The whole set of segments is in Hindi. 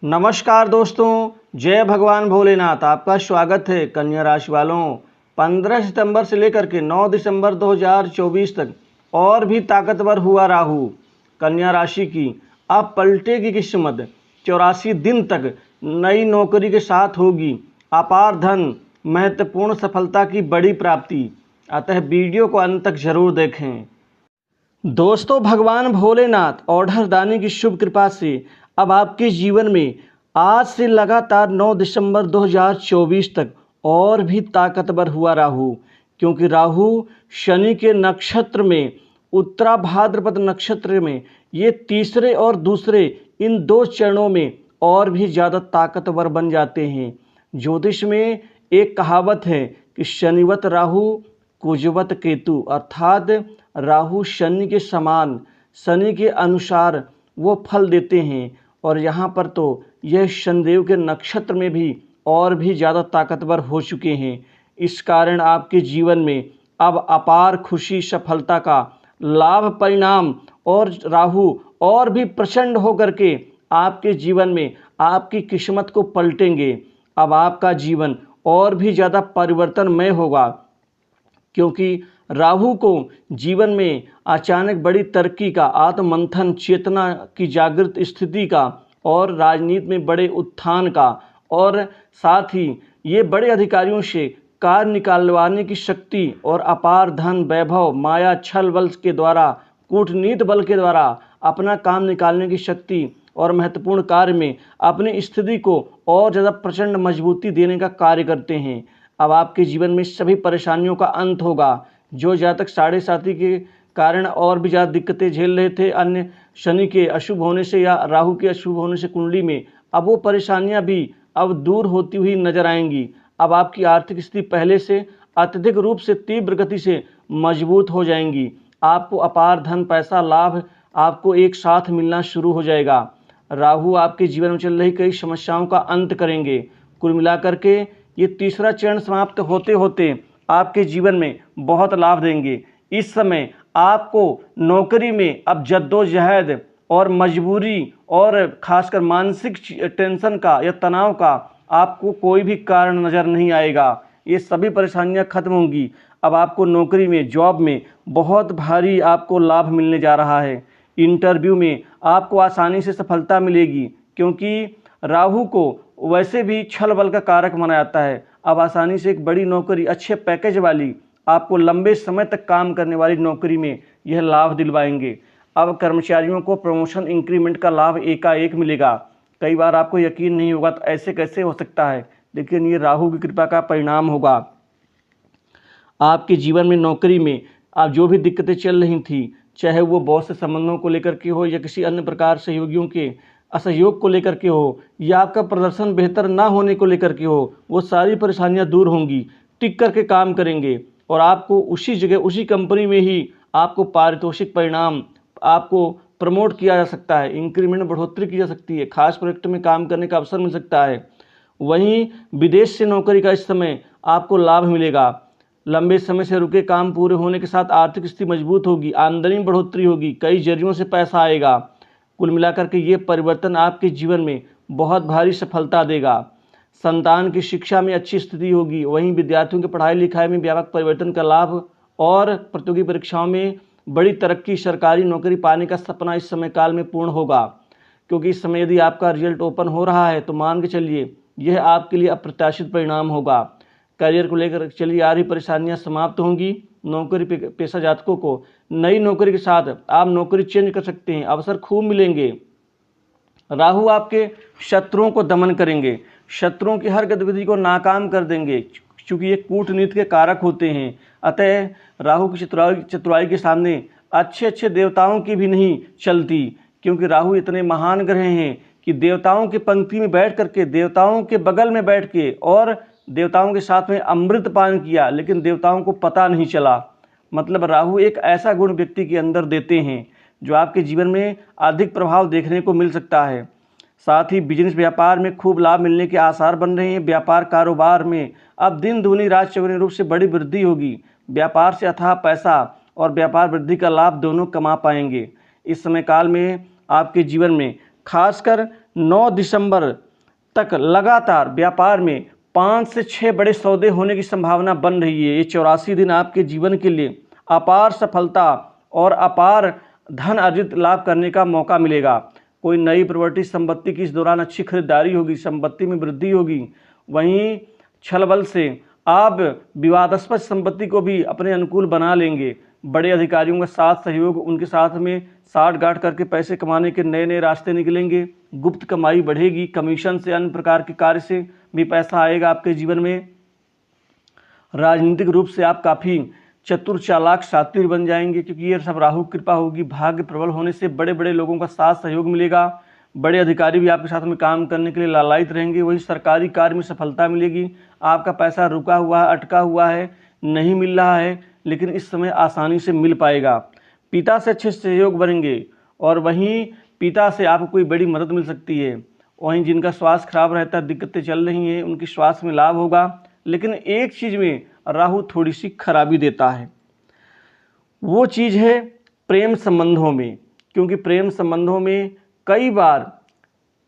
नमस्कार दोस्तों, जय भगवान भोलेनाथ। आपका स्वागत है कन्या राशि वालों। 15 सितंबर से लेकर के 9 दिसंबर 2024 तक और भी ताकतवर हुआ राहु कन्या राशि की। अब पलटेगी किस्मत। 84 दिन तक नई नौकरी के साथ होगी अपार धन, महत्वपूर्ण सफलता की बड़ी प्राप्ति। अतः वीडियो को अंत तक जरूर देखें। दोस्तों, भगवान भोलेनाथ और हरदानी की शुभ कृपा से अब आपके जीवन में आज से लगातार 9 दिसंबर 2024 तक और भी ताकतवर हुआ राहु, क्योंकि राहु शनि के नक्षत्र में, उत्तरा भाद्रपद नक्षत्र में, ये तीसरे और दूसरे इन दो चरणों में और भी ज़्यादा ताकतवर बन जाते हैं। ज्योतिष में एक कहावत है कि शनिवत राहु कुजवत केतु, अर्थात राहु शनि के समान, शनि के अनुसार वो फल देते हैं। और यहाँ पर तो यह शनिदेव के नक्षत्र में भी और भी ज़्यादा ताकतवर हो चुके हैं। इस कारण आपके जीवन में अब अपार खुशी, सफलता का लाभ परिणाम और राहु और भी प्रचंड होकर के आपके जीवन में आपकी किस्मत को पलटेंगे। अब आपका जीवन और भी ज़्यादा परिवर्तनमय होगा, क्योंकि राहु को जीवन में अचानक बड़ी तरक्की का, आत्ममंथन, चेतना की जागृत स्थिति का और राजनीति में बड़े उत्थान का, और साथ ही ये बड़े अधिकारियों से कार्य निकालवाने की शक्ति और अपार धन, वैभव, माया, छल बल के द्वारा, कूटनीति बल के द्वारा अपना काम निकालने की शक्ति और महत्वपूर्ण कार्य में अपनी स्थिति को और ज़्यादा प्रचंड मजबूती देने का कार्य करते हैं। अब आपके जीवन में सभी परेशानियों का अंत होगा। जो जातक साढ़े साथी के कारण और भी ज़्यादा दिक्कतें झेल रहे थे अन्य शनि के अशुभ होने से या राहु के अशुभ होने से कुंडली में, अब वो परेशानियां भी अब दूर होती हुई नजर आएंगी। अब आपकी आर्थिक स्थिति पहले से अत्यधिक रूप से तीव्र गति से मजबूत हो जाएंगी। आपको अपार धन, पैसा, लाभ आपको एक साथ मिलना शुरू हो जाएगा। राहु आपके जीवन में चल रही कई समस्याओं का अंत करेंगे। कुल मिलाकर के ये तीसरा चरण समाप्त होते होते आपके जीवन में बहुत लाभ देंगे। इस समय आपको नौकरी में अब जद्दोजहद और मजबूरी और खासकर मानसिक टेंशन का या तनाव का आपको कोई भी कारण नज़र नहीं आएगा। ये सभी परेशानियां खत्म होंगी। अब आपको नौकरी में, जॉब में बहुत भारी आपको लाभ मिलने जा रहा है। इंटरव्यू में आपको आसानी से सफलता मिलेगी, क्योंकि राहु को वैसे भी छल बल का कारक माना जाता है। अब आसानी से एक बड़ी नौकरी, अच्छे पैकेज वाली, आपको लंबे समय तक काम करने वाली नौकरी में यह लाभ दिलवाएंगे। अब कर्मचारियों को प्रमोशन, इंक्रीमेंट का लाभ एकाएक मिलेगा। कई बार आपको यकीन नहीं होगा तो ऐसे कैसे हो सकता है, लेकिन ये राहु की कृपा का परिणाम होगा। आपके जीवन में नौकरी में आप जो भी दिक्कतें चल रही थी, चाहे वो बॉस से संबंधों को लेकर के हो या किसी अन्य प्रकार सहयोगियों के असहयोग को लेकर के हो या आपका प्रदर्शन बेहतर ना होने को लेकर के हो, वो सारी परेशानियां दूर होंगी। टिक करके काम करेंगे और आपको उसी जगह, उसी कंपनी में ही आपको पारितोषिक परिणाम, आपको प्रमोट किया जा सकता है, इंक्रीमेंट बढ़ोतरी की जा सकती है, खास प्रोजेक्ट में काम करने का अवसर मिल सकता है। वहीं विदेश से नौकरी का इस समय आपको लाभ मिलेगा। लंबे समय से रुके काम पूरे होने के साथ आर्थिक स्थिति मजबूत होगी, आमदनी बढ़ोतरी होगी, कई जरियों से पैसा आएगा। कुल मिलाकर के ये परिवर्तन आपके जीवन में बहुत भारी सफलता देगा। संतान की शिक्षा में अच्छी स्थिति होगी। वहीं विद्यार्थियों की पढ़ाई लिखाई में व्यापक परिवर्तन का लाभ और प्रतियोगी परीक्षाओं में बड़ी तरक्की, सरकारी नौकरी पाने का सपना इस समय काल में पूर्ण होगा। क्योंकि इस समय यदि आपका रिजल्ट ओपन हो रहा है तो मान के चलिए यह आपके लिए अप्रत्याशित परिणाम होगा। करियर को लेकर चलिए आ रही परेशानियां समाप्त होंगी। नौकरी पेशा जातकों को नई नौकरी के साथ आप नौकरी चेंज कर सकते हैं, अवसर खूब मिलेंगे। राहु आपके शत्रुओं को दमन करेंगे, शत्रुओं की हर गतिविधि को नाकाम कर देंगे, क्योंकि ये कूटनीति के कारक होते हैं। अतः राहु की चतुराई के सामने अच्छे अच्छे देवताओं की भी नहीं चलती, क्योंकि राहु इतने महान ग्रह हैं कि देवताओं की पंक्ति में बैठ करके, देवताओं के बगल में बैठ के और देवताओं के साथ में अमृत पान किया, लेकिन देवताओं को पता नहीं चला। मतलब राहु एक ऐसा गुण व्यक्ति के अंदर देते हैं जो आपके जीवन में अधिक प्रभाव देखने को मिल सकता है। साथ ही बिजनेस, व्यापार में खूब लाभ मिलने के आसार बन रहे हैं। व्यापार कारोबार में अब दिन दूनी रात चौगुनी रूप से बड़ी वृद्धि होगी। व्यापार से अथाह पैसा और व्यापार वृद्धि का लाभ दोनों कमा पाएंगे। इस समय काल में आपके जीवन में खासकर 9 दिसंबर तक लगातार व्यापार में 5 से 6 बड़े सौदे होने की संभावना बन रही है। ये 84 दिन आपके जीवन के लिए अपार सफलता और अपार धन अर्जित लाभ करने का मौका मिलेगा। कोई नई प्रॉपर्टी संपत्ति की इस दौरान अच्छी खरीदारी होगी, संपत्ति में वृद्धि होगी। वहीं छल बल से आप विवादास्पद संपत्ति को भी अपने अनुकूल बना लेंगे। बड़े अधिकारियों का साथ सहयोग, उनके साथ में साठ-गांठ करके पैसे कमाने के नए नए रास्ते निकलेंगे। गुप्त कमाई बढ़ेगी, कमीशन से, अन्य प्रकार के कार्य से भी पैसा आएगा आपके जीवन में। राजनीतिक रूप से आप काफ़ी चतुर, चालाक, शातिर बन जाएंगे, क्योंकि ये सब राहु की कृपा होगी। भाग्य प्रबल होने से बड़े बड़े लोगों का साथ सहयोग मिलेगा। बड़े अधिकारी भी आपके साथ में काम करने के लिए लालायित रहेंगे। वही सरकारी कार्य में सफलता मिलेगी। आपका पैसा रुका हुआ है, अटका हुआ है, नहीं मिल रहा है, लेकिन इस समय आसानी से मिल पाएगा। पिता से अच्छे सहयोग बनेंगे और वहीं पिता से आपको कोई बड़ी मदद मिल सकती है। वहीं जिनका स्वास्थ्य खराब रहता है, दिक्कतें चल रही हैं, उनकी स्वास्थ्य में लाभ होगा। लेकिन एक चीज़ में राहु थोड़ी सी खराबी देता है, वो चीज़ है प्रेम संबंधों में। क्योंकि प्रेम संबंधों में कई बार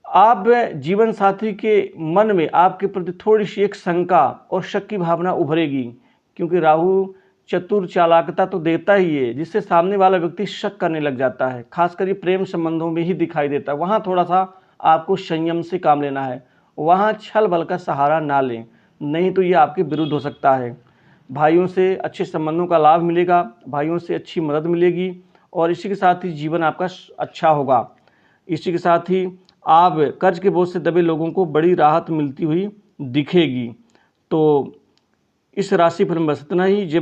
आप जीवन साथी के मन में आपके प्रति थोड़ी सी एक शंका और शक की भावना उभरेगी। क्योंकि राहु चतुर, चालाकता तो देता ही है, जिससे सामने वाला व्यक्ति शक करने लग जाता है। खासकर ये प्रेम संबंधों में ही दिखाई देता है। वहाँ थोड़ा सा आपको संयम से काम लेना है, वहाँ छल बल का सहारा ना लें, नहीं तो ये आपके विरुद्ध हो सकता है। भाइयों से अच्छे संबंधों का लाभ मिलेगा, भाइयों से अच्छी मदद मिलेगी और इसी के साथ ही जीवन आपका अच्छा होगा। इसी के साथ ही आप कर्ज के बोझ से दबे लोगों को बड़ी राहत मिलती हुई दिखेगी। तो इस राशि फल में बस इतना ही। जय